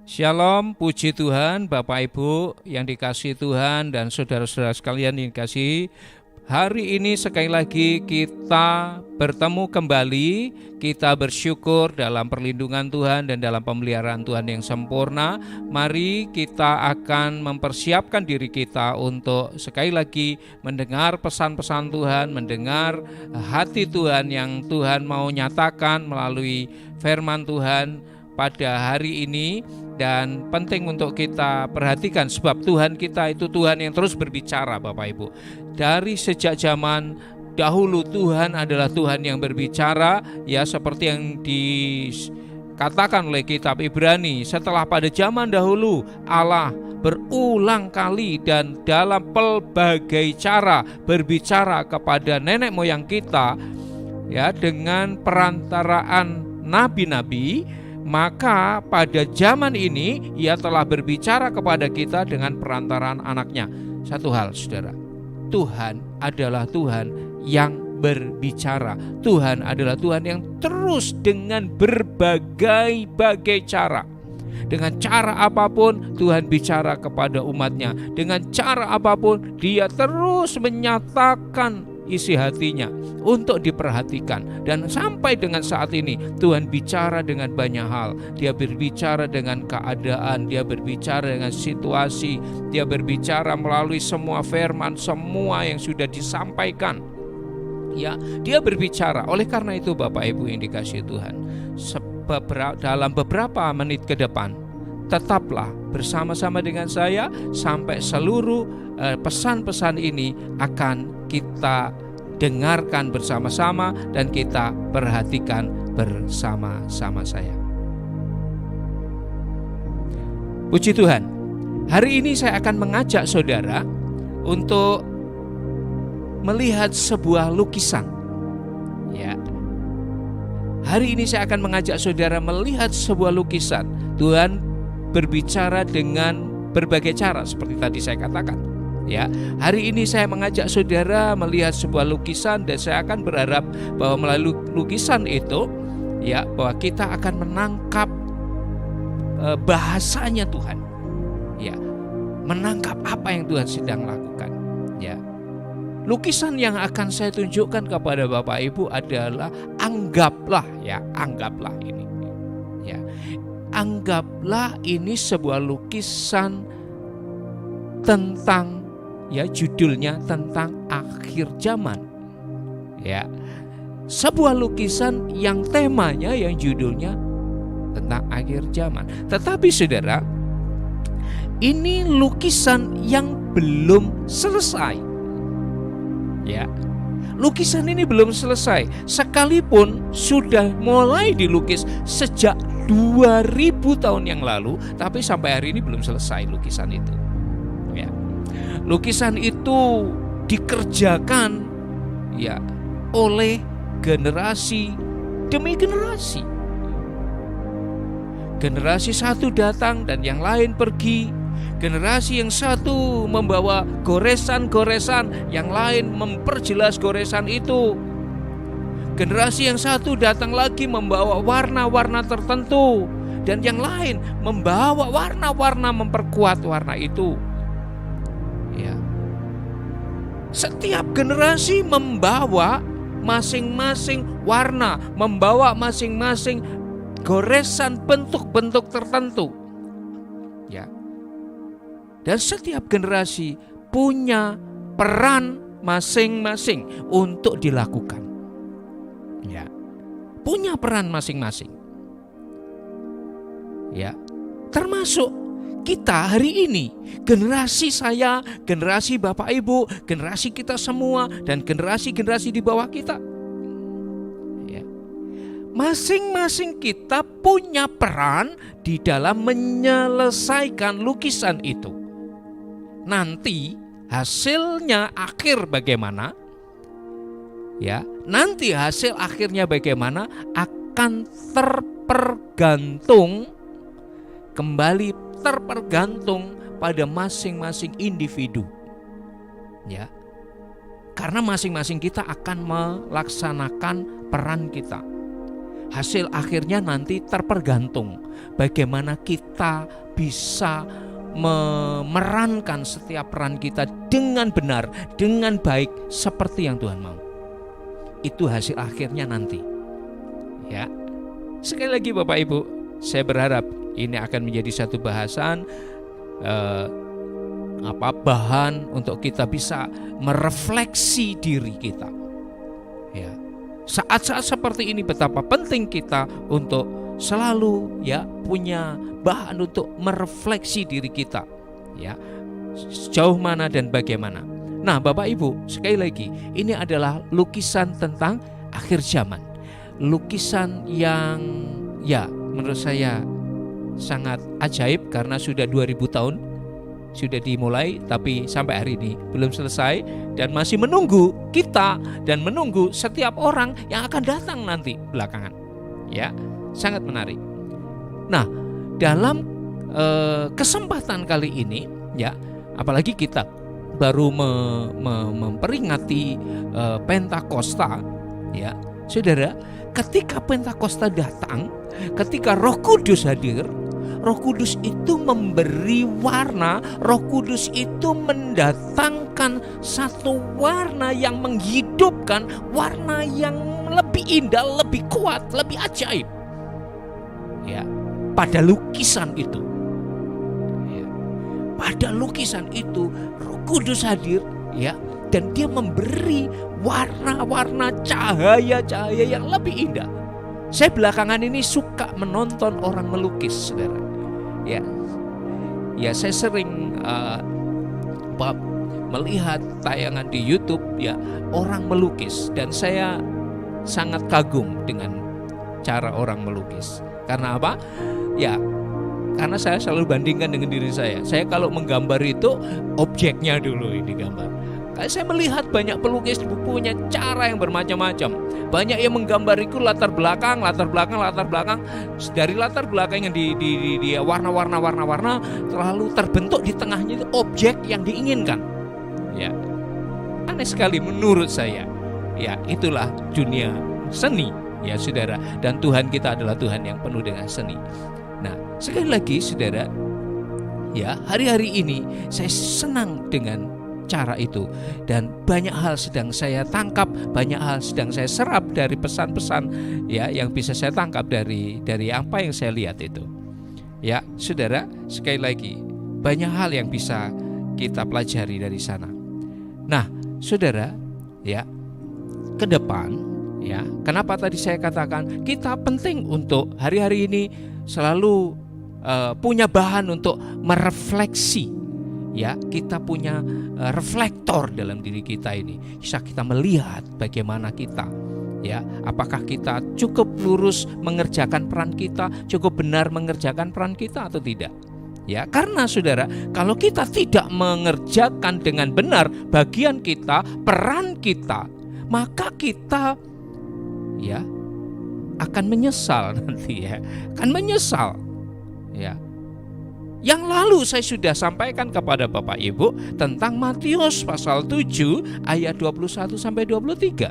Shalom, puji Tuhan, Bapak Ibu yang dikasihi Tuhan dan saudara-saudara sekalian yang dikasihi. Hari ini sekali lagi kita bertemu kembali, kita bersyukur dalam perlindungan Tuhan dan dalam pemeliharaan Tuhan yang sempurna. Mari kita akan mempersiapkan diri kita untuk sekali lagi mendengar pesan-pesan Tuhan, mendengar hati Tuhan yang Tuhan mau nyatakan melalui firman Tuhan pada hari ini. Dan penting untuk kita perhatikan sebab Tuhan kita itu Tuhan yang terus berbicara, Bapak Ibu. Dari sejak zaman dahulu Tuhan adalah Tuhan yang berbicara, ya, seperti yang dikatakan oleh kitab Ibrani. Setelah pada zaman dahulu Allah berulang kali dan dalam pelbagai cara berbicara kepada nenek moyang kita, ya, dengan perantaraan nabi-nabi. Maka pada zaman ini Ia telah berbicara kepada kita dengan perantaraan anaknya. Satu hal, saudara, Tuhan adalah Tuhan yang berbicara. Tuhan adalah Tuhan yang terus dengan berbagai-bagai cara. Dengan cara apapun Tuhan bicara kepada umatnya. Dengan cara apapun Dia terus menyatakan isi hatinya untuk diperhatikan. Dan sampai dengan saat ini Tuhan bicara dengan banyak hal. Dia berbicara dengan keadaan, Dia berbicara dengan situasi, Dia berbicara melalui semua firman, semua yang sudah disampaikan. Ya, Dia berbicara. Oleh karena itu Bapak Ibu yang dikasihi Tuhan, dalam beberapa menit ke depan tetaplah bersama-sama dengan saya sampai seluruh pesan-pesan ini akan kita dengarkan bersama-sama dan kita perhatikan bersama-sama saya. Puji Tuhan, hari ini saya akan mengajak saudara untuk melihat sebuah lukisan. Ya, hari ini saya akan mengajak saudara melihat sebuah lukisan. Tuhan berbicara dengan berbagai cara seperti tadi saya katakan. Ya, hari ini saya mengajak saudara melihat sebuah lukisan dan saya akan berharap bahwa melalui lukisan itu, ya, bahwa kita akan menangkap bahasanya Tuhan. Ya, menangkap apa yang Tuhan sedang lakukan. Ya, lukisan yang akan saya tunjukkan kepada Bapak Ibu adalah anggaplah ini. Ya, anggaplah ini sebuah lukisan tentang, ya, judulnya tentang akhir zaman. Ya, sebuah lukisan yang temanya, yang judulnya tentang akhir zaman. Tetapi saudara, ini lukisan yang belum selesai. Ya, lukisan ini belum selesai sekalipun sudah mulai dilukis sejak 2000 tahun yang lalu, tapi sampai hari ini belum selesai lukisan itu. Ya, lukisan itu dikerjakan, ya, oleh generasi demi generasi. Generasi satu datang dan yang lain pergi. Generasi yang satu membawa goresan-goresan, yang lain memperjelas goresan itu. Generasi yang satu datang lagi membawa warna-warna tertentu, dan yang lain membawa warna-warna memperkuat warna itu. Ya. Setiap generasi membawa masing-masing warna, membawa masing-masing goresan bentuk-bentuk tertentu. Ya. Dan setiap generasi punya peran masing-masing untuk dilakukan. Ya. Punya peran masing-masing. Ya. Termasuk kita hari ini, generasi saya, generasi Bapak Ibu, generasi kita semua, dan generasi-generasi di bawah kita. Ya. Masing-masing kita punya peran di dalam menyelesaikan lukisan itu. Nanti hasilnya akhir bagaimana? Ya, nanti hasil akhirnya bagaimana akan tergantung pada masing-masing individu. Ya. Karena masing-masing kita akan melaksanakan peran kita. Hasil akhirnya nanti terpergantung bagaimana kita bisa memerankan setiap peran kita dengan benar, dengan baik seperti yang Tuhan mau. Itu hasil akhirnya nanti. Ya. Sekali lagi Bapak Ibu, saya berharap ini akan menjadi satu bahasan bahan untuk kita bisa merefleksi diri kita. Ya. Saat-saat seperti ini betapa penting kita untuk selalu punya bahan untuk merefleksi diri kita, sejauh mana dan bagaimana. Nah, Bapak Ibu, sekali lagi ini adalah lukisan tentang akhir zaman. Lukisan yang menurut saya sangat ajaib karena sudah 2000 tahun sudah dimulai, tapi sampai hari ini belum selesai dan masih menunggu kita dan menunggu setiap orang yang akan datang nanti belakangan. Ya, sangat menarik. Nah, dalam kesempatan kali ini, apalagi kita baru memperingati Pentakosta, saudara, ketika Pentakosta datang, ketika Roh Kudus hadir, Roh Kudus itu memberi warna, Roh Kudus itu mendatangkan satu warna yang menghidupkan, warna yang lebih indah, lebih kuat, lebih ajaib. Pada lukisan itu. Pada lukisan itu Roh Kudus hadir, dan dia memberi warna-warna, cahaya-cahaya yang lebih indah. Saya belakangan ini suka menonton orang melukis, saudara. Saya sering melihat tayangan di YouTube, orang melukis, dan saya sangat kagum dengan cara orang melukis. Karena apa? Karena saya selalu bandingkan dengan diri saya. Saya kalau menggambar itu objeknya dulu ini gambar. Saya melihat banyak pelukis punya cara yang bermacam-macam. Banyak yang menggambar itu latar belakang. Dari latar belakang yang di warna-warna terlalu terbentuk di tengahnya itu objek yang diinginkan. Aneh sekali menurut saya. Itulah dunia seni, saudara. Dan Tuhan kita adalah Tuhan yang penuh dengan seni. Nah, sekali lagi saudara, hari-hari ini saya senang dengan cara itu, dan banyak hal sedang saya tangkap, banyak hal sedang saya serap dari pesan-pesan yang bisa saya tangkap dari apa yang saya lihat itu. Saudara, sekali lagi banyak hal yang bisa kita pelajari dari sana. Nah, saudara, ke depan, kenapa tadi saya katakan kita penting untuk hari-hari ini selalu punya bahan untuk merefleksi. Kita punya reflektor dalam diri kita ini. Bisa kita melihat bagaimana kita, apakah kita cukup lurus mengerjakan peran kita, cukup benar mengerjakan peran kita atau tidak. Karena saudara, kalau kita tidak mengerjakan dengan benar bagian kita, peran kita, maka kita akan menyesal nanti, akan menyesal. Yang lalu saya sudah sampaikan kepada Bapak Ibu tentang Matius pasal 7 ayat 21 sampai 23.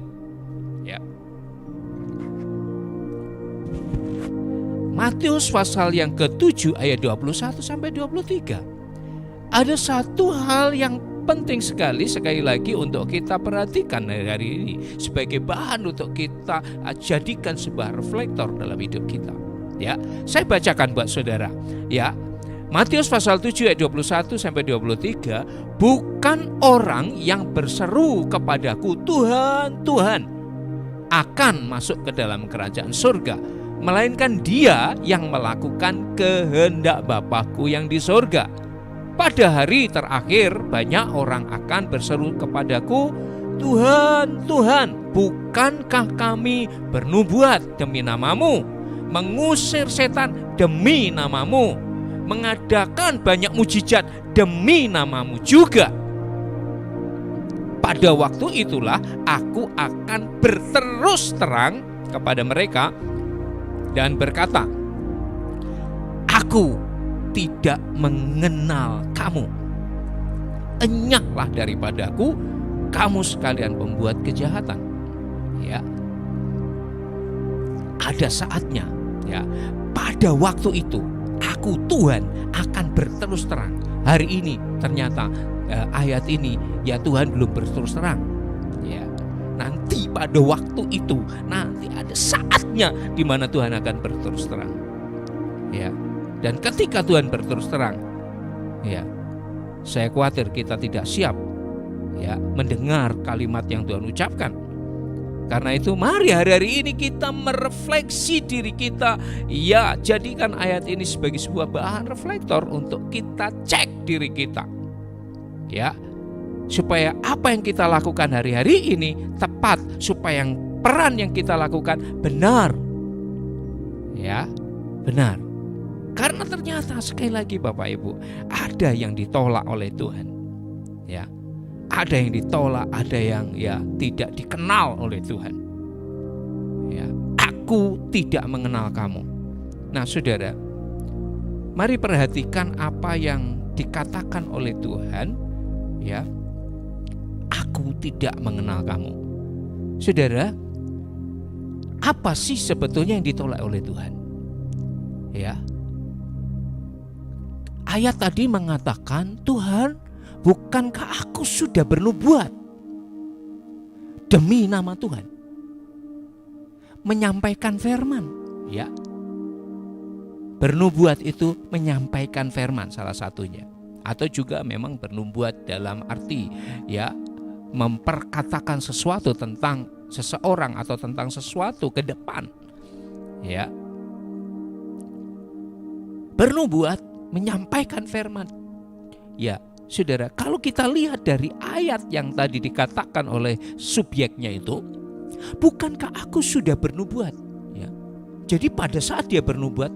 Matius pasal yang ke-7 ayat 21 sampai 23. Ada satu hal yang penting sekali lagi untuk kita perhatikan hari ini sebagai bahan untuk kita jadikan sebuah reflektor dalam hidup kita. Saya bacakan buat saudara. Matius pasal 7 ayat 21 sampai 23, bukan orang yang berseru kepadaku Tuhan, Tuhan akan masuk ke dalam kerajaan surga, melainkan dia yang melakukan kehendak Bapakku yang di surga. Pada hari terakhir banyak orang akan berseru kepadaku, Tuhan, Tuhan, bukankah kami bernubuat demi namamu, mengusir setan demi namamu, mengadakan banyak mujizat demi namamu juga? Pada waktu itulah aku akan berterus terang kepada mereka dan berkata, aku tidak mengenal kamu. Enyahlah daripadaku, kamu sekalian pembuat kejahatan. ada saatnya, ya, pada waktu itu aku Tuhan akan berterus terang. Hari ini ternyata ayat ini ya Tuhan belum berterus terang, ya. Nanti pada waktu itu nanti ada saatnya di mana Tuhan akan berterus terang, ya. Dan ketika Tuhan berterus terang, ya, saya khawatir kita tidak siap, ya, mendengar kalimat yang Tuhan ucapkan. Karena itu mari hari-hari ini kita merefleksi diri kita. Ya, jadikan ayat ini sebagai sebuah bahan reflektor untuk kita cek diri kita, ya, supaya apa yang kita lakukan hari-hari ini tepat, supaya peran yang kita lakukan benar, ya, benar. Karena ternyata sekali lagi Bapak Ibu, ada yang ditolak oleh Tuhan, ya. Ada yang ditolak, ada yang ya tidak dikenal oleh Tuhan. Ya, aku tidak mengenal kamu. Nah, Saudara, mari perhatikan apa yang dikatakan oleh Tuhan, ya. Aku tidak mengenal kamu. Saudara, apa sih sebetulnya yang ditolak oleh Tuhan? Ya. Ayat tadi mengatakan, Tuhan, bukankah aku sudah bernubuat demi nama Tuhan, menyampaikan firman, ya. Bernubuat itu menyampaikan firman salah satunya, atau juga memang bernubuat dalam arti, ya, memperkatakan sesuatu tentang seseorang atau tentang sesuatu ke depan, ya. Bernubuat menyampaikan firman, ya. Saudara, kalau kita lihat dari ayat yang tadi dikatakan oleh subjeknya itu, bukankah aku sudah bernubuat, ya. Jadi pada saat dia bernubuat,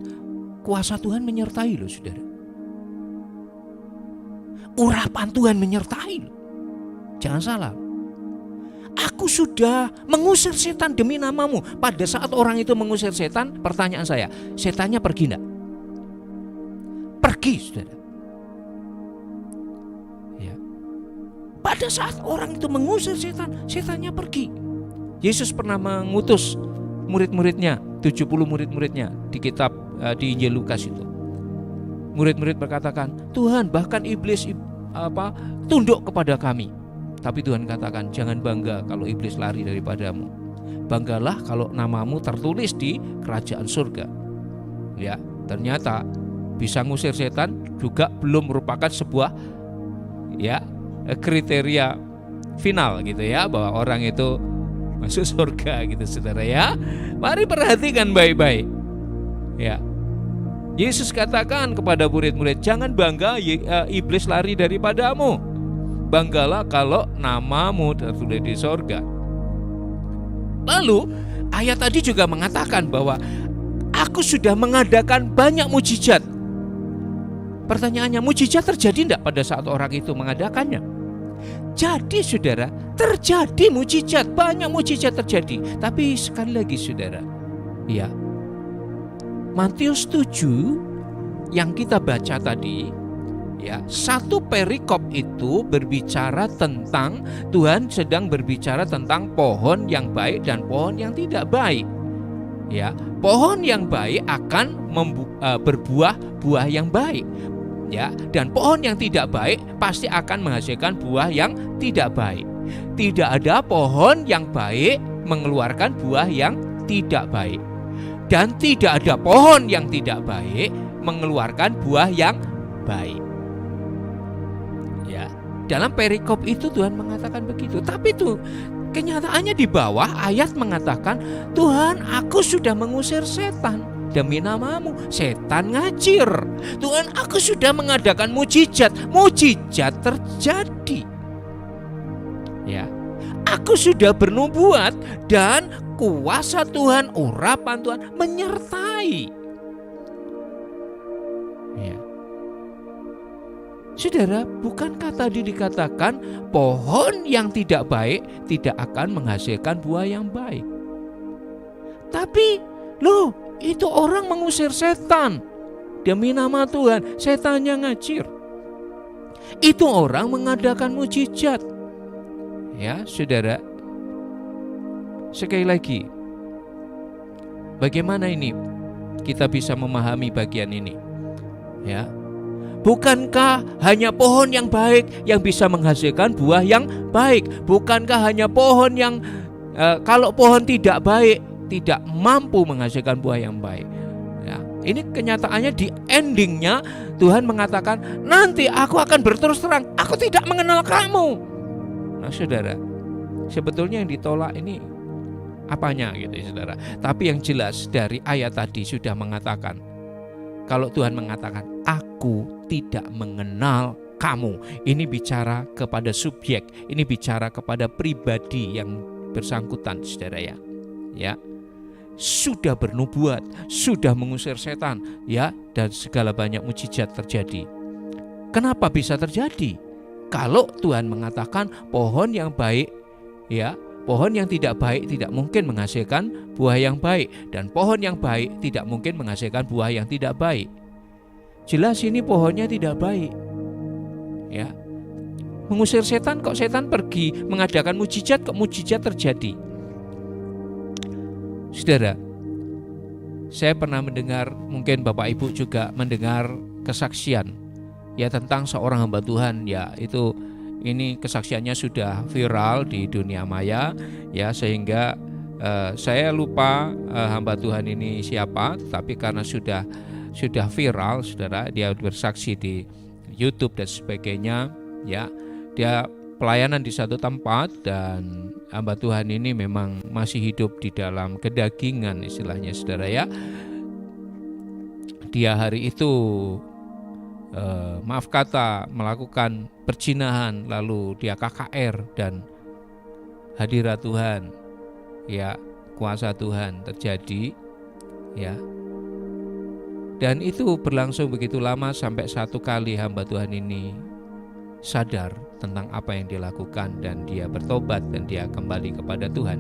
kuasa Tuhan menyertai loh, Saudara. Urapan Tuhan menyertai loh. Jangan salah. Aku sudah mengusir setan demi namamu. Pada saat orang itu mengusir setan, pertanyaan saya, setannya pergi enggak? Pergi, Saudara. Pada saat orang itu mengusir setan, setannya pergi. Yesus pernah mengutus murid-muridnya, 70 murid-muridnya di kitab di Injil Lukas itu. Murid-murid berkatakan, Tuhan, bahkan iblis tunduk kepada kami. Tapi Tuhan katakan, jangan bangga kalau iblis lari daripadamu. Banggalah kalau namamu tertulis di kerajaan surga. Ya, ternyata bisa ngusir setan juga belum merupakan sebuah, ya, kriteria final gitu, ya, bahwa orang itu masuk surga gitu, Saudara, ya. Mari perhatikan baik-baik, ya. Yesus katakan kepada murid-murid, jangan bangga iblis lari daripadamu. Banggalah kalau namamu tertulis di surga. Lalu ayat tadi juga mengatakan bahwa aku sudah mengadakan banyak mujizat. Pertanyaannya, mujizat terjadi enggak pada saat orang itu mengadakannya? Jadi Saudara, terjadi mujizat, banyak mujizat terjadi. Tapi sekali lagi Saudara, ya, Matius 7 yang kita baca tadi, ya, satu perikop itu berbicara tentang Tuhan sedang berbicara tentang pohon yang baik dan pohon yang tidak baik. Ya, pohon yang baik akan berbuah buah yang baik. Ya, dan pohon yang tidak baik pasti akan menghasilkan buah yang tidak baik. Tidak ada pohon yang baik mengeluarkan buah yang tidak baik, dan tidak ada pohon yang tidak baik mengeluarkan buah yang baik. Ya, dalam perikop itu Tuhan mengatakan begitu. Tapi itu kenyataannya di bawah ayat mengatakan, Tuhan, aku sudah mengusir setan demi namamu. Setan ngacir. Tuhan, aku sudah mengadakan mujizat. Mujizat terjadi. Ya, aku sudah bernubuat dan kuasa Tuhan, urapan Tuhan menyertai. Ya. Saudara, bukankah tadi dikatakan pohon yang tidak baik tidak akan menghasilkan buah yang baik? Tapi loh, itu orang mengusir setan demi nama Tuhan, setannya ngacir. Itu orang mengadakan mujizat. Ya, Saudara, sekali lagi, Bagaimana ini kita bisa memahami bagian ini? Ya. Bukankah hanya pohon yang baik yang bisa menghasilkan buah yang baik? Bukankah hanya pohon yang kalau pohon tidak baik tidak mampu menghasilkan buah yang baik? Ya, ini kenyataannya di endingnya Tuhan mengatakan, nanti aku akan berterus terang, aku tidak mengenal kamu. Nah saudara, sebetulnya yang ditolak ini apanya gitu ya saudara. Tapi yang jelas dari ayat tadi sudah mengatakan, kalau Tuhan mengatakan aku tidak mengenal kamu, ini bicara kepada subjek, ini bicara kepada pribadi yang bersangkutan saudara ya. Ya. Sudah bernubuat, sudah mengusir setan ya, dan segala banyak mujizat terjadi. Kenapa bisa terjadi? Kalau Tuhan mengatakan pohon yang baik ya, pohon yang tidak baik tidak mungkin menghasilkan buah yang baik, dan pohon yang baik tidak mungkin menghasilkan buah yang tidak baik. Jelas ini pohonnya tidak baik. Ya. Mengusir setan, kok setan pergi mengadakan mujizat, kok mujizat terjadi. Saudara, saya pernah mendengar, mungkin Bapak Ibu juga mendengar kesaksian ya tentang seorang hamba Tuhan ya, itu ini kesaksiannya sudah viral di dunia maya ya, sehingga saya lupa hamba Tuhan ini siapa, tapi karena sudah viral saudara, dia bersaksi di YouTube dan sebagainya ya, dia pelayanan di satu tempat dan hamba Tuhan ini memang masih hidup di dalam kedagingan istilahnya saudara ya. Dia hari itu maaf kata melakukan perzinahan, lalu dia KKR, dan hadirat Tuhan ya, kuasa Tuhan terjadi ya. Dan itu berlangsung begitu lama sampai satu kali hamba Tuhan ini sadar tentang apa yang dia lakukan dan dia bertobat dan dia kembali kepada Tuhan.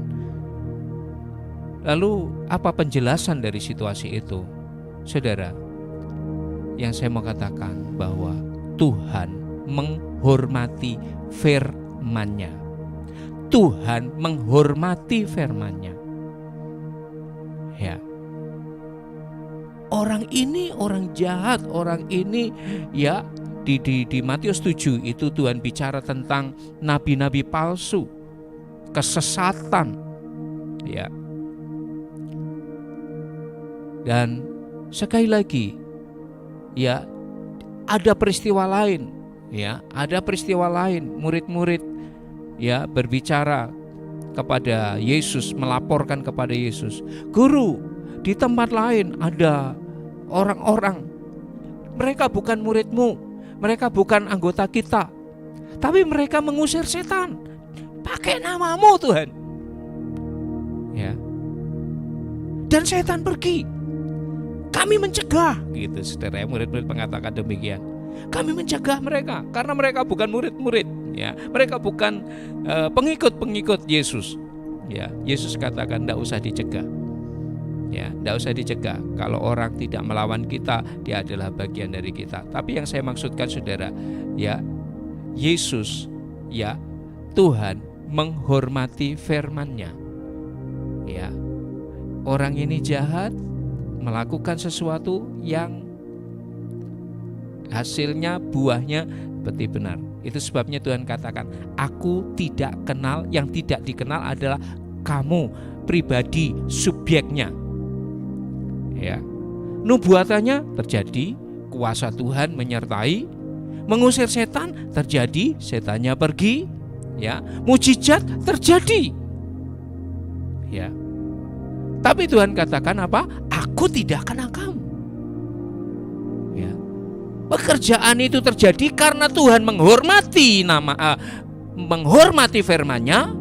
Lalu apa penjelasan dari situasi itu? Saudara, yang saya mau katakan bahwa Tuhan menghormati firman-Nya. Tuhan menghormati firman-Nya. Ya. Orang ini orang jahat, orang ini ya, di Matius 7 itu Tuhan bicara tentang nabi-nabi palsu, kesesatan ya. Dan sekali lagi ya, ada peristiwa lain ya, ada peristiwa lain, murid-murid ya berbicara kepada Yesus, melaporkan kepada Yesus, "Guru, di tempat lain ada orang-orang, mereka bukan murid-Mu, mereka bukan anggota kita, tapi mereka mengusir setan pakai nama-Mu Tuhan ya, dan setan pergi. Kami mencegah," gitu saudara. Murid-murid mengatakan demikian. Kami mencegah mereka karena mereka bukan murid-murid ya, mereka bukan pengikut-pengikut Yesus ya. Yesus katakan tidak usah dicegah ya, tidak usah dicegah. Kalau orang tidak melawan kita, dia adalah bagian dari kita. Tapi yang saya maksudkan saudara ya, Yesus ya, Tuhan menghormati firman-Nya ya. Orang ini jahat, melakukan sesuatu yang hasilnya, buahnya berarti benar. Itu sebabnya Tuhan katakan, aku tidak kenal, yang tidak dikenal adalah kamu, pribadi, subjeknya ya. Nubuatannya terjadi, kuasa Tuhan menyertai, mengusir setan terjadi, setannya pergi ya, mujizat terjadi ya. Tapi Tuhan katakan apa? Aku tidak kenal kamu ya. Pekerjaan itu terjadi karena Tuhan menghormati menghormati firman-Nya,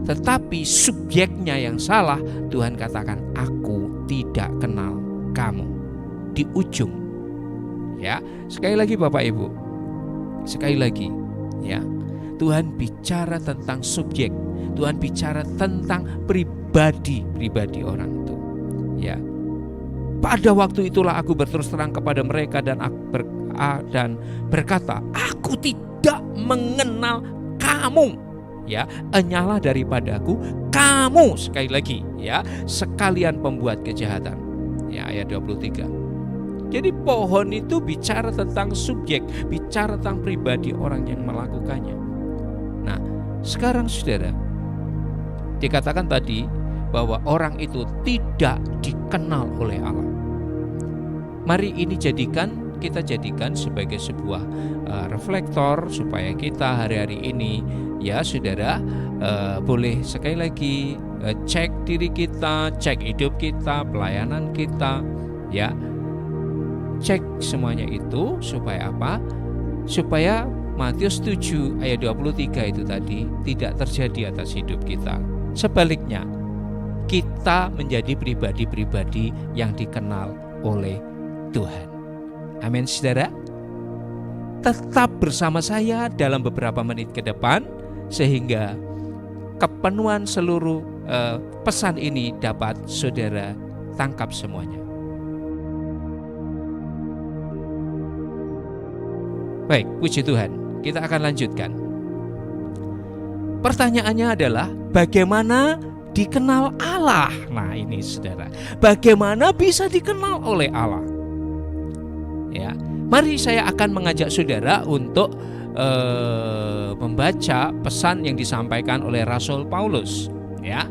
tetapi subjeknya yang salah. Tuhan katakan, aku tidak kenal kamu. Di ujung ya, sekali lagi Bapak Ibu, sekali lagi ya, Tuhan bicara tentang subjek, Tuhan bicara tentang pribadi orang itu ya. Pada waktu itulah aku berterus terang kepada mereka dan berkata, aku tidak mengenal kamu ya, enyalah daripadaku kamu, sekali lagi ya, sekalian pembuat kejahatan. Ya, ayat 23. Jadi pohon itu bicara tentang subjek, bicara tentang pribadi orang yang melakukannya. Nah, sekarang saudara, dikatakan tadi bahwa orang itu tidak dikenal oleh Allah. Mari ini kita jadikan sebagai sebuah reflektor supaya kita hari-hari ini ya saudara boleh sekali lagi cek diri kita, cek hidup kita, pelayanan kita, ya. Cek semuanya itu supaya apa? Supaya Matius 7 ayat 23 itu tadi tidak terjadi atas hidup kita. Sebaliknya, kita menjadi pribadi-pribadi yang dikenal oleh Tuhan. Amin, saudara. Tetap bersama saya dalam beberapa menit ke depan sehingga kepenuhan seluruh pesan ini dapat saudara tangkap semuanya. Baik, puji Tuhan. Kita akan lanjutkan. Pertanyaannya adalah bagaimana dikenal Allah? Nah, ini saudara, bagaimana bisa dikenal oleh Allah? Ya, mari saya akan mengajak saudara untuk membaca pesan yang disampaikan oleh Rasul Paulus. Ya,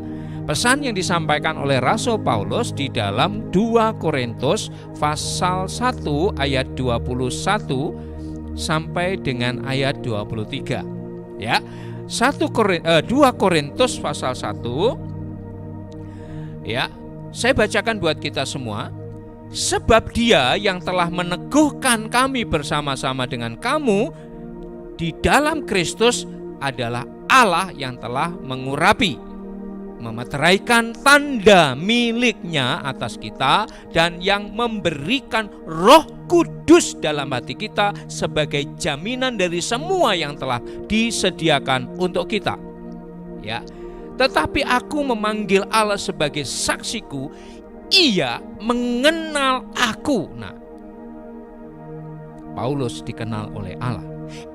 pesan yang disampaikan oleh Rasul Paulus di dalam 2 Korintus pasal 1 ayat 21 sampai dengan ayat 23. Ya, 2 Korintus pasal 1. Ya, saya bacakan buat kita semua. Sebab Dia yang telah meneguhkan kami bersama-sama dengan kamu di dalam Kristus adalah Allah yang telah mengurapi, memeteraikan tanda miliknya atas kita, dan yang memberikan Roh Kudus dalam hati kita sebagai jaminan dari semua yang telah disediakan untuk kita. Ya, tetapi aku memanggil Allah sebagai saksiku, Ia mengenal aku. Nah, Paulus dikenal oleh Allah.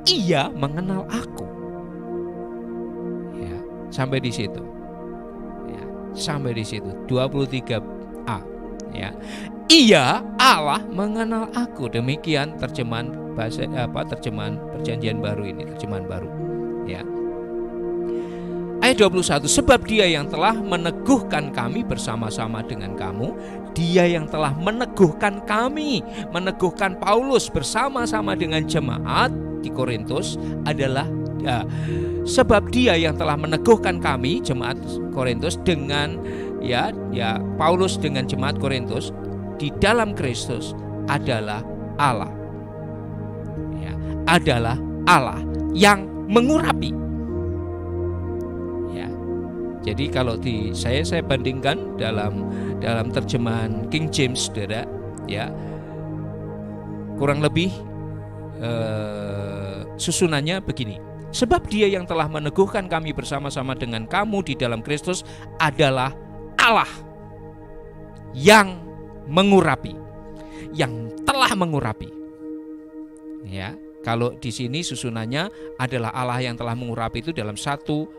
Ia mengenal aku. Ya, sampai di situ. Ya, sampai di situ 23a. Ya, Ia Allah mengenal aku. Demikian terjemahan terjemahan Perjanjian Baru ini, terjemahan baru. Ya. Ayat 21, sebab Dia yang telah meneguhkan kami bersama-sama dengan kamu, Dia yang telah meneguhkan kami, meneguhkan Paulus bersama-sama dengan jemaat di Korintus adalah sebab Dia yang telah meneguhkan kami, jemaat Korintus, dengan Paulus dengan jemaat Korintus di dalam Kristus adalah Allah. Ya, adalah Allah yang mengurapi. Jadi kalau saya bandingkan dalam terjemahan King James, saudara, ya, kurang lebih susunannya begini. Sebab Dia yang telah meneguhkan kami bersama-sama dengan kamu di dalam Kristus adalah Allah yang mengurapi, yang telah mengurapi. Ya, kalau di sini susunannya adalah Allah yang telah mengurapi itu dalam satu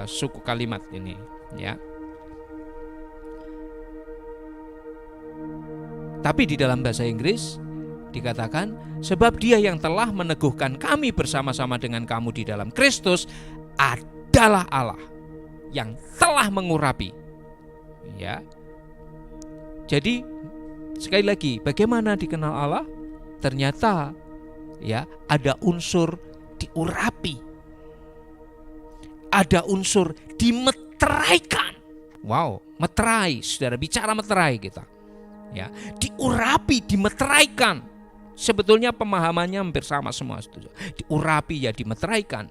suku kalimat ini, ya. Tapi di dalam bahasa Inggris dikatakan sebab Dia yang telah meneguhkan kami bersama-sama dengan kamu di dalam Kristus adalah Allah yang telah mengurapi. Ya. Jadi sekali lagi, bagaimana dikenal Allah? Ternyata ya ada unsur diurapi. Ada unsur dimeteraikan. Wow, meterai, saudara, bicara meterai kita. Ya, diurapi, dimeteraikan. Sebetulnya pemahamannya hampir sama semua, saudara. Diurapi ya dimeteraikan.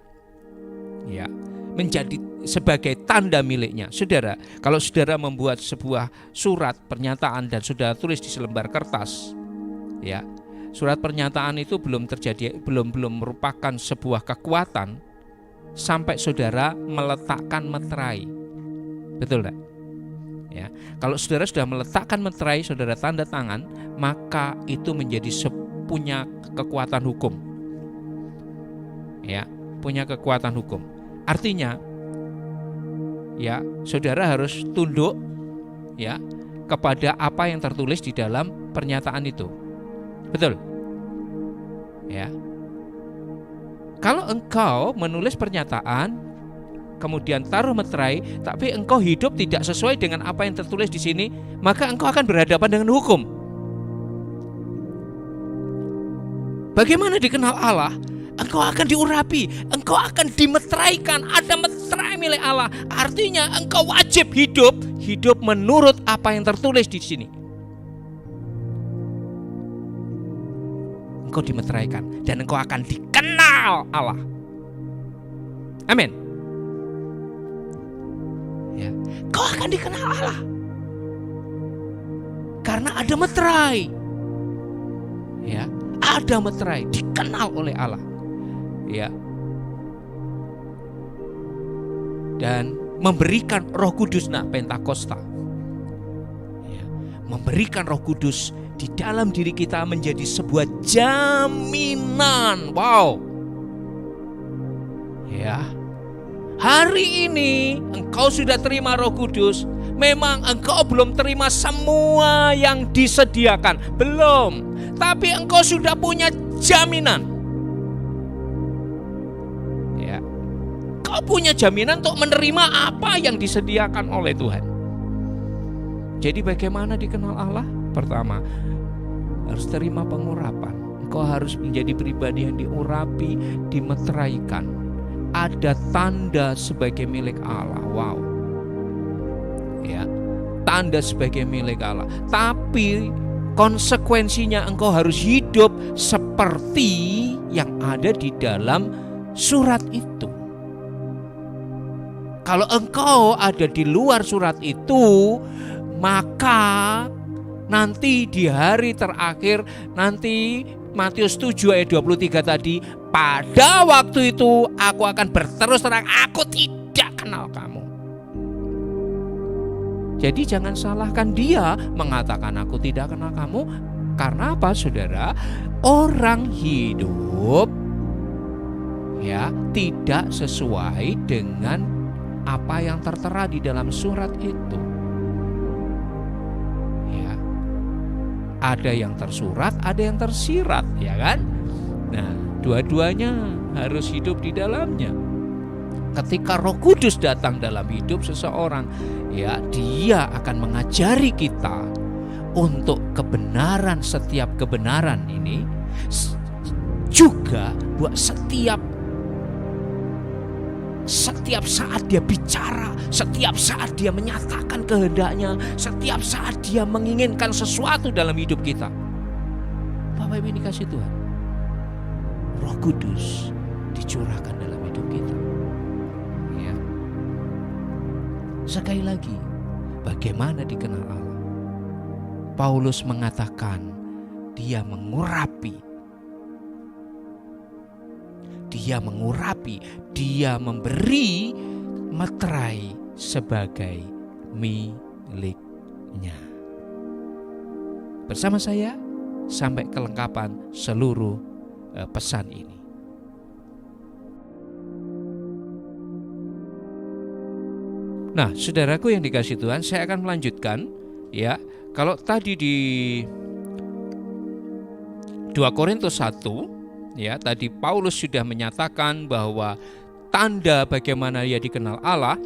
Ya, menjadi sebagai tanda miliknya. Saudara, kalau saudara membuat sebuah surat pernyataan dan saudara tulis di selembar kertas, ya, surat pernyataan itu belum merupakan sebuah kekuatan sampai saudara meletakkan meterai. Betul tak? Ya, kalau saudara sudah meletakkan meterai, saudara tanda tangan, maka itu menjadi punya kekuatan hukum. Ya, punya kekuatan hukum. Artinya, ya, saudara harus tunduk ya kepada apa yang tertulis di dalam pernyataan itu. Betul? Ya. Kalau engkau menulis pernyataan, kemudian taruh meterai, tapi engkau hidup tidak sesuai dengan apa yang tertulis di sini, maka engkau akan berhadapan dengan hukum. Bagaimana dikenal Allah? Engkau akan diurapi, engkau akan dimeteraikan, ada meterai milik Allah. Artinya engkau wajib hidup menurut apa yang tertulis di sini. Engkau dimeteraikan dan engkau akan dikenal Allah. Amin. Ya, engkau akan dikenal Allah karena ada meterai. Ya, ada meterai, dikenal oleh Allah. Ya. Dan memberikan Roh Kudus, Pentakosta. Ya, memberikan Roh Kudus di dalam diri kita menjadi sebuah jaminan. Wow. Ya. Hari ini engkau sudah terima Roh Kudus. Memang engkau belum terima semua yang disediakan, belum. Tapi engkau sudah punya jaminan. Ya. Kau punya jaminan untuk menerima apa yang disediakan oleh Tuhan. Jadi bagaimana dikenal Allah? Pertama, harus terima pengurapan. Engkau harus menjadi pribadi yang diurapi, dimeteraikan. Ada tanda sebagai milik Allah. Wow. Ya, tanda sebagai milik Allah. Tapi konsekuensinya engkau harus hidup seperti yang ada di dalam surat itu. Kalau engkau ada di luar surat itu, maka nanti di hari terakhir, nanti Matius 7 ayat 23 tadi, pada waktu itu aku akan berterus terang, aku tidak kenal kamu. Jadi jangan salahkan dia mengatakan aku tidak kenal kamu. Karena apa, saudara? Orang hidup ya tidak sesuai dengan apa yang tertera di dalam surat itu. Ya. Ada yang tersurat, ada yang tersirat, ya kan? Nah, dua-duanya harus hidup di dalamnya. Ketika Roh Kudus datang dalam hidup seseorang, ya, dia akan mengajari kita untuk kebenaran. Setiap kebenaran ini juga buat setiap saat dia bicara, setiap saat dia menyatakan kehendaknya, setiap saat dia menginginkan sesuatu dalam hidup kita. Bapak Ibu dikasih Tuhan, Roh Kudus dicurahkan dalam hidup kita. Sekali lagi, bagaimana dikenal Allah? Paulus mengatakan dia mengurapi, dia memberi meterai sebagai miliknya. Bersama saya sampai kelengkapan seluruh pesan ini. Nah, saudaraku yang dikasihi Tuhan, saya akan melanjutkan ya. Kalau tadi di 2 Korintus 1 ya, tadi Paulus sudah menyatakan bahwa tanda bagaimana dia dikenal Allah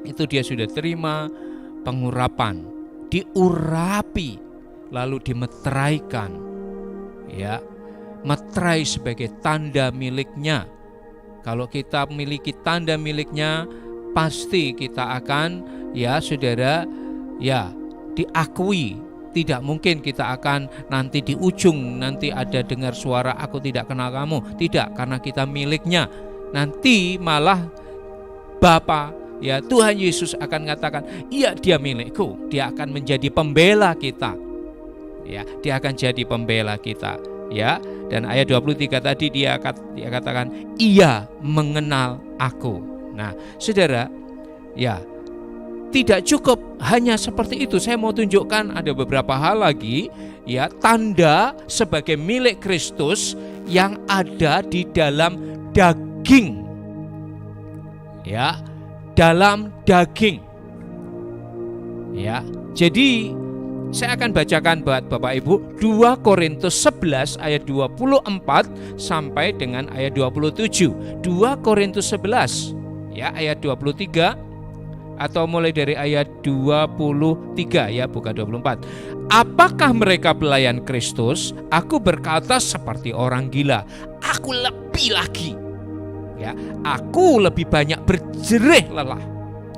itu dia sudah terima pengurapan, diurapi, lalu dimeteraikan. Ya, meterai sebagai tanda miliknya. Kalau kita memiliki tanda miliknya, pasti kita akan ya saudara ya diakui. Tidak mungkin kita akan nanti di ujung nanti ada dengar suara aku tidak kenal kamu. Tidak, karena kita miliknya. Nanti malah Bapa ya Tuhan Yesus akan katakan, iya dia milikku. Dia akan menjadi pembela kita. Ya, dia akan jadi pembela kita. Ya, dan ayat 23 tadi dia katakan ia mengenal aku. Nah, saudara, ya, tidak cukup hanya seperti itu. Saya mau tunjukkan ada beberapa hal lagi, ya, tanda sebagai milik Kristus yang ada di dalam daging daging. Ya, dalam daging. Ya. Jadi saya akan bacakan buat Bapak Ibu 2 Korintus 11 ayat 24 sampai dengan ayat 27. 2 Korintus 11 ya ayat 23 atau mulai dari ayat 23 ya, bukan 24. Apakah mereka pelayan Kristus? Aku berkata seperti orang gila. Aku lebih lagi. Ya, aku lebih banyak berjerih lelah.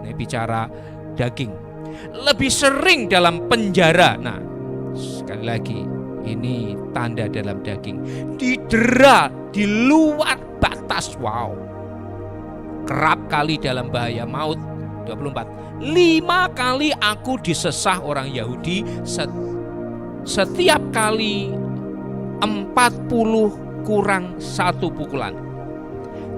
Ini bicara daging. Lebih sering dalam penjara. Nah, sekali lagi ini tanda dalam daging. Didera di luar batas. Wow. Kerap kali dalam bahaya maut. 24. 5 kali aku disesah orang Yahudi. Setiap kali 40 kurang 1 pukulan.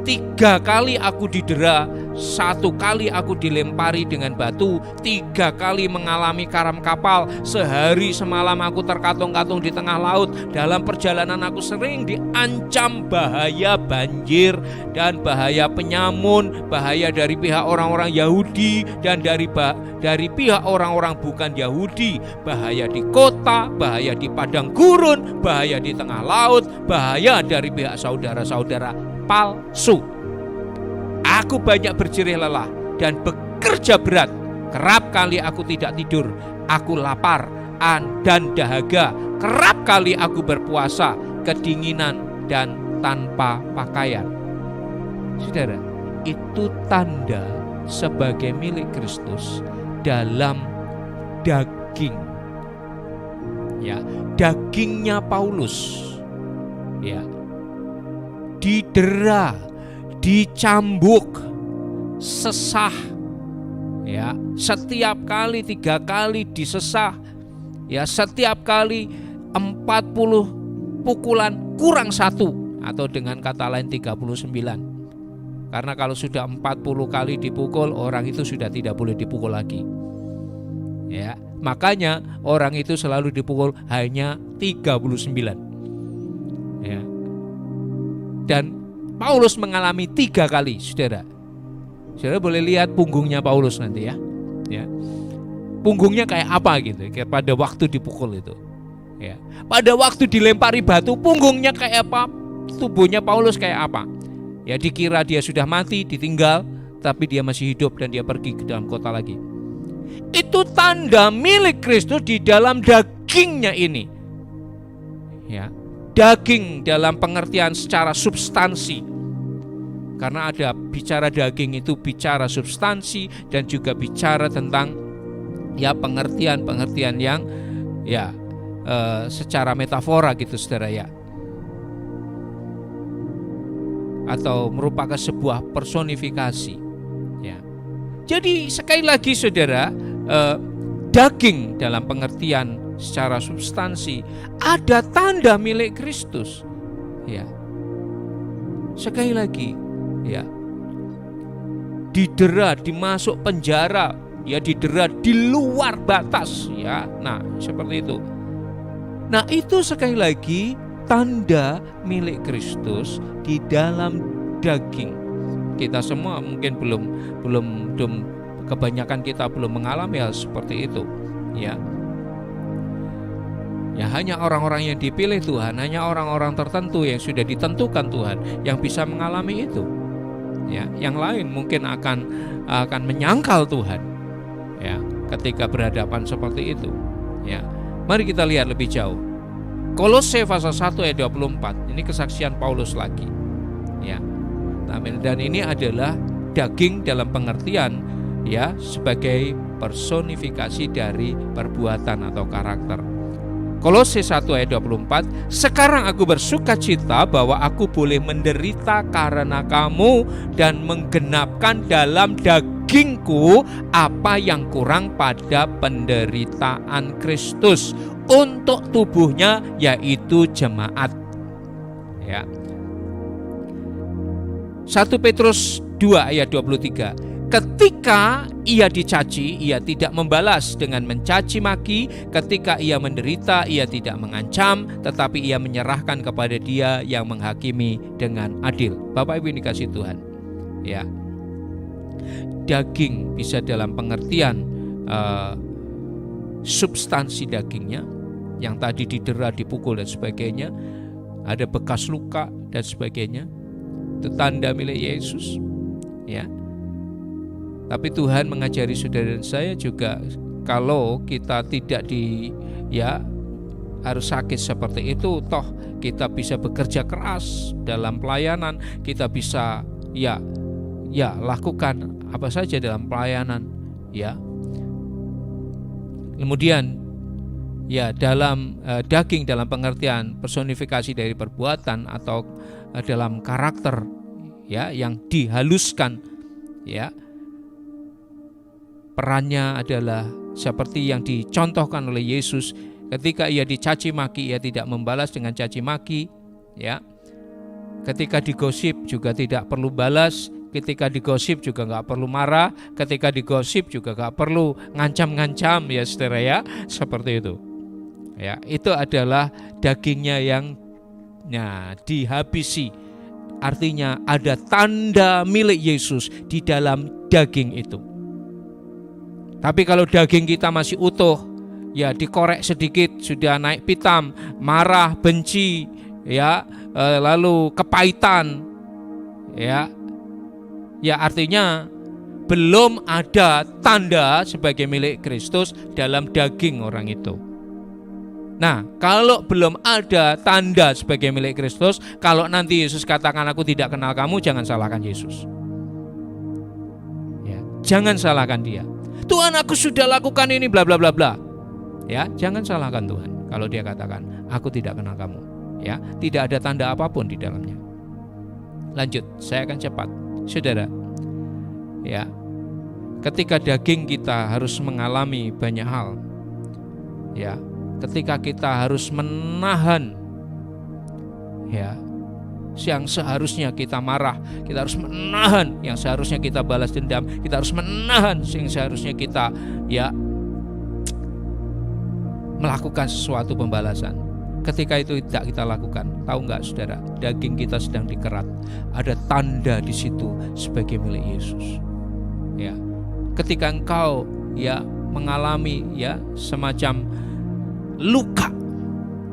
3 kali aku didera, 1 kali aku dilempari dengan batu, 3 kali mengalami karam kapal, sehari semalam aku terkatung-katung di tengah laut. Dalam perjalanan aku sering diancam bahaya banjir dan bahaya penyamun, bahaya dari pihak orang-orang Yahudi dan dari pihak orang-orang bukan Yahudi, bahaya di kota, bahaya di padang gurun, bahaya di tengah laut, bahaya dari pihak saudara-saudara palsu. Aku banyak berjerih lelah dan bekerja berat. Kerap kali aku tidak tidur. Aku lapar dan dahaga. Kerap kali aku berpuasa, kedinginan dan tanpa pakaian. Saudara, itu tanda sebagai milik Kristus dalam daging. Ya, dagingnya Paulus. Ya. Didera, dicambuk, sesah, ya, setiap kali 3 kali disesah, ya, setiap kali 40 pukulan kurang 1, atau dengan kata lain 39. Karena kalau sudah 40 kali dipukul, orang itu sudah tidak boleh dipukul lagi. Ya, makanya orang itu selalu dipukul hanya 39. Ya. Dan Paulus mengalami 3 kali, saudara. Saudara boleh lihat punggungnya Paulus nanti ya. Ya. Punggungnya kayak apa gitu, kayak pada waktu dipukul itu. Ya. Pada waktu dilempari batu, punggungnya kayak apa? Tubuhnya Paulus kayak apa? Ya, dikira dia sudah mati, ditinggal, tapi dia masih hidup dan dia pergi ke dalam kota lagi. Itu tanda milik Kristus di dalam dagingnya ini. Ya. Daging dalam pengertian secara substansi. Karena ada bicara daging itu bicara substansi dan juga bicara tentang ya pengertian yang ya secara metafora gitu, saudara ya. Atau merupakan sebuah personifikasi. Ya. Jadi sekali lagi saudara, daging dalam pengertian secara substansi ada tanda milik Kristus. Ya. Sekali lagi, ya. Didera, dimasuk penjara, ya, didera di luar batas, ya. Nah, seperti itu. Nah, itu sekali lagi tanda milik Kristus di dalam daging. Kita semua mungkin belum kebanyakan kita belum mengalami hal seperti itu, ya. Ya, hanya orang-orang yang dipilih Tuhan, hanya orang-orang tertentu yang sudah ditentukan Tuhan yang bisa mengalami itu. Ya, yang lain mungkin akan menyangkal Tuhan. Ya, ketika berhadapan seperti itu. Ya. Mari kita lihat lebih jauh. Kolose pasal 1 ayat 24. Ini kesaksian Paulus lagi. Ya. Dan ini adalah daging dalam pengertian ya sebagai personifikasi dari perbuatan atau karakter. Kolose 1 ayat 24, sekarang aku bersukacita bahwa aku boleh menderita karena kamu dan menggenapkan dalam dagingku apa yang kurang pada penderitaan Kristus untuk tubuhnya, yaitu jemaat. Ya. 1 Petrus 2 ayat 23, ketika ia dicaci, ia tidak membalas dengan mencaci maki. Ketika ia menderita, ia tidak mengancam, tetapi ia menyerahkan kepada Dia yang menghakimi dengan adil. Bapak Ibu yang dikasihi Tuhan, ya, daging bisa dalam pengertian substansi dagingnya, yang tadi didera, dipukul dan sebagainya, ada bekas luka dan sebagainya, itu tanda milik Yesus, ya. Tapi Tuhan mengajari saudara dan saya juga, kalau kita tidak harus sakit seperti itu, toh kita bisa bekerja keras dalam pelayanan, kita bisa lakukan apa saja dalam pelayanan, ya. Kemudian dalam daging dalam pengertian personifikasi dari perbuatan atau dalam karakter, ya, yang dihaluskan, ya. Perannya adalah seperti yang dicontohkan oleh Yesus. Ketika ia dicaci maki, ia tidak membalas dengan caci maki, ya. Ketika digosip juga tidak perlu balas. Ketika digosip juga nggak perlu marah. Ketika digosip juga nggak perlu ngancam-ngancam, ya saudara, ya, seperti itu. Ya, itu adalah dagingnya yang dihabisi. Artinya ada tanda milik Yesus di dalam daging itu. Tapi kalau daging kita masih utuh, ya dikorek sedikit sudah naik pitam, marah, benci, ya, lalu kepahitan, ya artinya belum ada tanda sebagai milik Kristus dalam daging orang itu. Nah, kalau belum ada tanda sebagai milik Kristus, kalau nanti Yesus katakan aku tidak kenal kamu, jangan salahkan Yesus, ya, jangan salahkan Dia. Tuhan, aku sudah lakukan ini bla bla bla bla, ya, jangan salahkan Tuhan kalau Dia katakan aku tidak kenal kamu, ya, tidak ada tanda apapun di dalamnya. Lanjut, saya akan cepat, saudara, ya. Ketika daging kita harus mengalami banyak hal, ya, ketika kita harus menahan, ya, yang seharusnya kita marah, kita harus menahan yang seharusnya kita balas dendam, kita harus menahan yang seharusnya kita melakukan sesuatu pembalasan. Ketika itu tidak kita lakukan, tahu nggak saudara, daging kita sedang dikerat. Ada tanda di situ sebagai milik Yesus, ya. Ketika engkau mengalami semacam luka,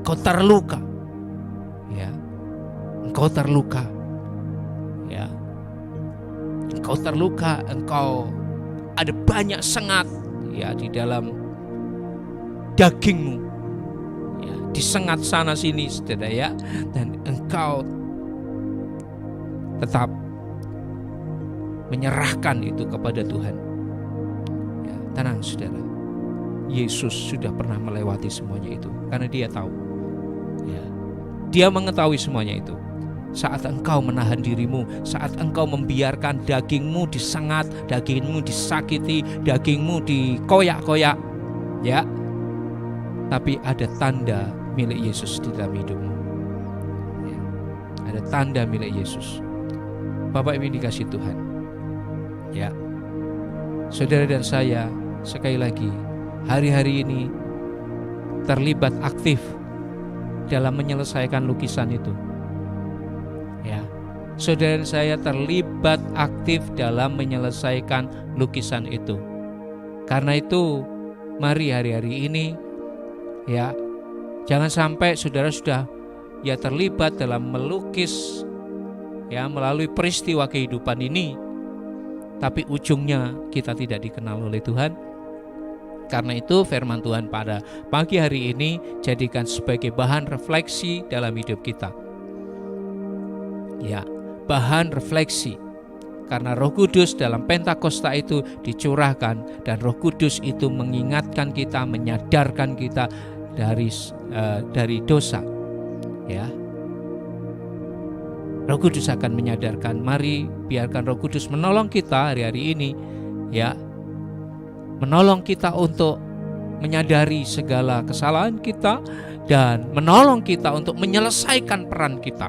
kau terluka, ya, engkau terluka, ya, engkau terluka, engkau ada banyak sengat, ya, di dalam dagingmu, ya, disengat sana sini, saudara, ya, dan engkau tetap menyerahkan itu kepada Tuhan, ya, tenang saudara, Yesus sudah pernah melewati semuanya itu, karena Dia tahu, ya, Dia mengetahui semuanya itu. Saat engkau menahan dirimu, saat engkau membiarkan dagingmu disengat, dagingmu disakiti, dagingmu dikoyak-koyak, ya, tapi ada tanda milik Yesus di dalam hidupmu, ya, ada tanda milik Yesus. Bapak Ibu dikasih Tuhan, ya, saudara dan saya sekali lagi hari-hari ini terlibat aktif dalam menyelesaikan lukisan itu, ya, saudara dan saya terlibat aktif dalam menyelesaikan lukisan itu. Karena itu mari hari-hari ini, ya, jangan sampai saudara sudah terlibat dalam melukis, ya, melalui peristiwa kehidupan ini, tapi ujungnya kita tidak dikenal oleh Tuhan. Karena itu firman Tuhan pada pagi hari ini jadikan sebagai bahan refleksi dalam hidup kita, ya, bahan refleksi. Karena Roh Kudus dalam Pentakosta itu dicurahkan, dan Roh Kudus itu mengingatkan kita, menyadarkan kita dari dosa, ya. Roh Kudus akan menyadarkan. Mari biarkan Roh Kudus menolong kita hari-hari ini, ya, menolong kita untuk menyadari segala kesalahan kita dan menolong kita untuk menyelesaikan peran kita,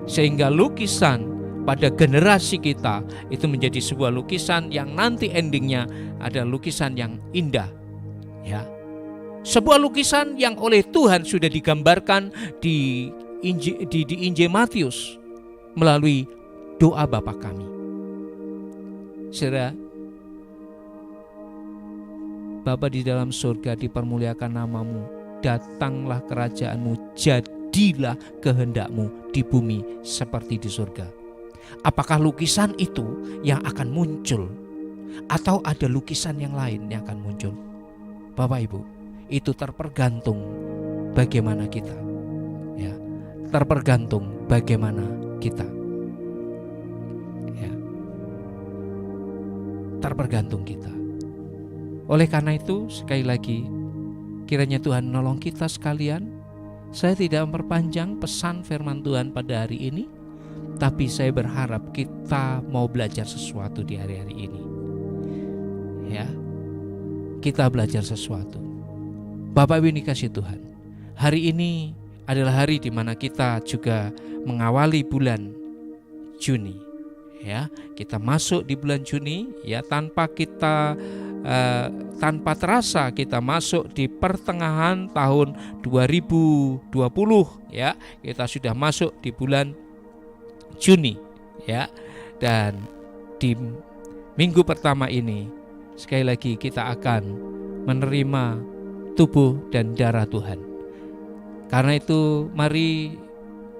sehingga lukisan pada generasi kita itu menjadi sebuah lukisan yang nanti endingnya ada lukisan yang indah, ya. Sebuah lukisan yang oleh Tuhan sudah digambarkan di Injil Matius melalui doa Bapa kami. Saudara, Bapa di dalam surga, dipermuliakan namamu, datanglah kerajaanmu, jadilah kehendakmu di bumi seperti di surga. Apakah lukisan itu yang akan muncul atau ada lukisan yang lain yang akan muncul? Bapak Ibu, itu tergantung bagaimana kita, ya, tergantung bagaimana kita, ya, tergantung kita. Oleh karena itu, sekali lagi, kiranya Tuhan menolong kita sekalian. Saya tidak memperpanjang pesan firman Tuhan pada hari ini, tapi saya berharap kita mau belajar sesuatu di hari-hari ini, ya. Kita belajar sesuatu. Bapak Ibu dikasihi Tuhan, hari ini adalah hari di mana kita juga mengawali bulan Juni, ya. Kita masuk di bulan Juni, ya, tanpa terasa kita masuk di pertengahan tahun 2020, ya. Kita sudah masuk di bulan Juni, ya. Dan di minggu pertama ini sekali lagi kita akan menerima tubuh dan darah Tuhan. Karena itu mari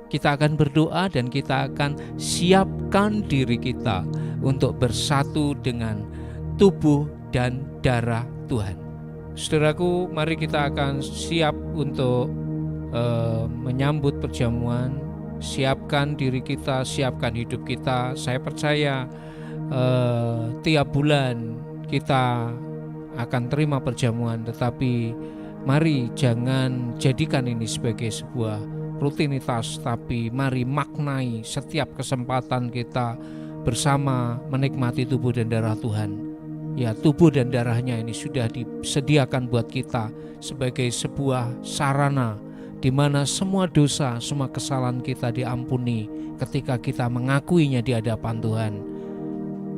kita akan berdoa dan kita akan siapkan diri kita untuk bersatu dengan tubuh dan darah Tuhan. Saudaraku, mari kita akan siap untuk menyambut perjamuan. Siapkan diri kita, siapkan hidup kita. Saya percaya tiap bulan kita akan terima perjamuan, tetapi mari jangan jadikan ini sebagai sebuah rutinitas, tapi mari maknai setiap kesempatan kita bersama menikmati tubuh dan darah Tuhan. Ya, tubuh dan darahnya ini sudah disediakan buat kita sebagai sebuah sarana di mana semua dosa, semua kesalahan kita diampuni ketika kita mengakuinya di hadapan Tuhan.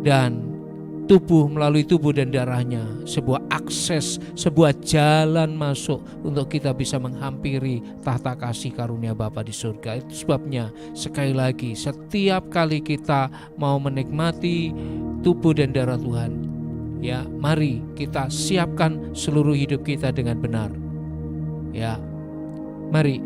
Dan melalui tubuh dan darahnya sebuah akses, sebuah jalan masuk untuk kita bisa menghampiri tahta kasih karunia Bapa di surga. Itu sebabnya sekali lagi setiap kali kita mau menikmati tubuh dan darah Tuhan, ya, mari kita siapkan seluruh hidup kita dengan benar. Ya, mari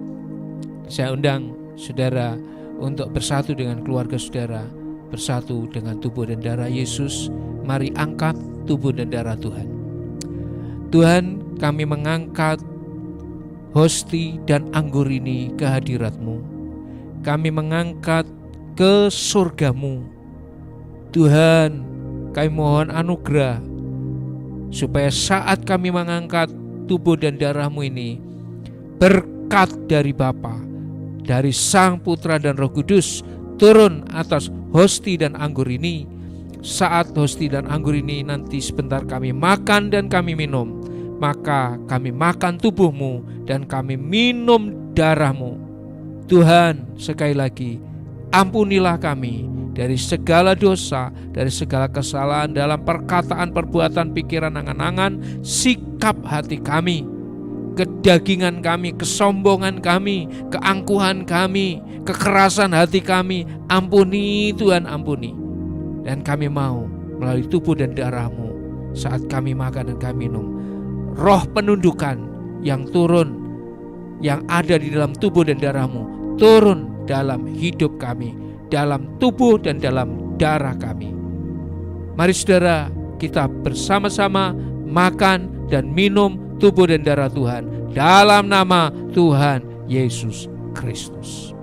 saya undang saudara untuk bersatu dengan keluarga saudara, bersatu dengan tubuh dan darah Yesus. Mari angkat tubuh dan darah Tuhan. Tuhan, kami mengangkat hosti dan anggur ini ke hadirat-Mu. Kami mengangkat ke surga-Mu. Tuhan, kami mohon anugerah supaya saat kami mengangkat tubuh dan darah-Mu ini, berkat dari Bapa, dari Sang Putra dan Roh Kudus turun atas hosti dan anggur ini. Saat hosti dan anggur ini nanti sebentar kami makan dan kami minum, maka kami makan tubuh-Mu dan kami minum darah-Mu. Tuhan, sekali lagi ampunilah kami dari segala dosa, dari segala kesalahan dalam perkataan, perbuatan, pikiran, angan-angan, sikap hati kami, kedagingan kami, kesombongan kami, keangkuhan kami, kekerasan hati kami. Ampuni Tuhan, ampuni. Dan kami mau melalui tubuh dan darah-Mu saat kami makan dan kami minum, roh penundukan yang turun, yang ada di dalam tubuh dan darah-Mu turun dalam hidup kami, dalam tubuh dan dalam darah kami. Mari saudara, kita bersama-sama makan dan minum tubuh dan darah Tuhan dalam nama Tuhan Yesus Kristus.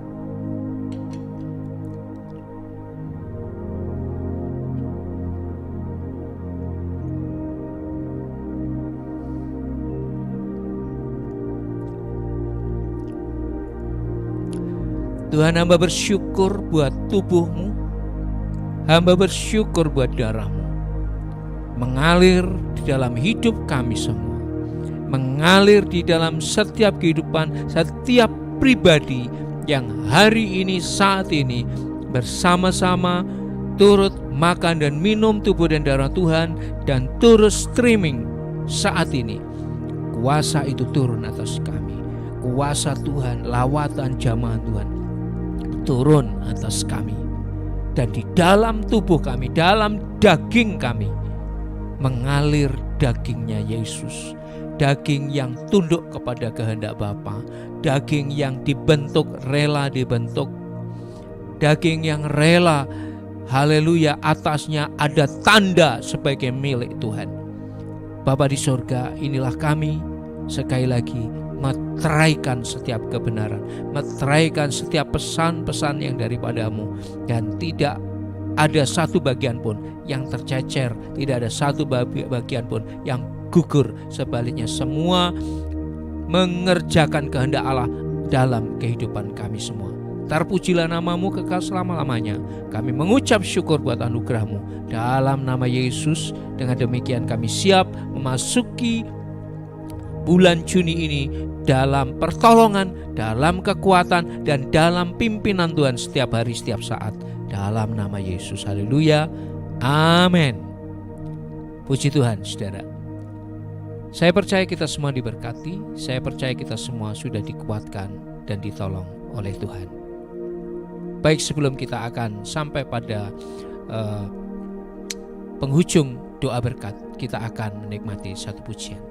Tuhan, hamba bersyukur buat tubuh-Mu, hamba bersyukur buat darah-Mu, mengalir di dalam hidup kami semua, mengalir di dalam setiap kehidupan, setiap pribadi yang hari ini, saat ini bersama-sama turut makan dan minum tubuh dan darah Tuhan, dan turut streaming saat ini. Kuasa itu turun atas kami. Kuasa Tuhan, lawatan jamaah Tuhan turun atas kami. Dan di dalam tubuh kami, dalam daging kami, mengalir dagingnya Yesus. Daging yang tunduk kepada kehendak Bapa, daging yang dibentuk, rela dibentuk, daging yang rela, haleluya, atasnya ada tanda sebagai milik Tuhan. Bapa di surga, inilah kami sekali lagi meteraikan setiap kebenaran, meteraikan setiap pesan-pesan yang daripadamu, dan tidak ada satu bagian pun yang tercecer, tidak ada satu bagian pun yang gugur. Sebaliknya semua mengerjakan kehendak Allah dalam kehidupan kami semua. Terpujilah namamu kekal selama-lamanya. Kami mengucap syukur buat anugerahmu dalam nama Yesus. Dengan demikian kami siap memasuki bulan Juni ini dalam pertolongan, dalam kekuatan, dan dalam pimpinan Tuhan setiap hari, setiap saat. Dalam nama Yesus, haleluya, amin. Puji Tuhan, saudara. Saya percaya kita semua diberkati. Saya percaya kita semua sudah dikuatkan dan ditolong oleh Tuhan. Baik, sebelum kita akan sampai pada penghujung doa berkat, kita akan menikmati satu pujian.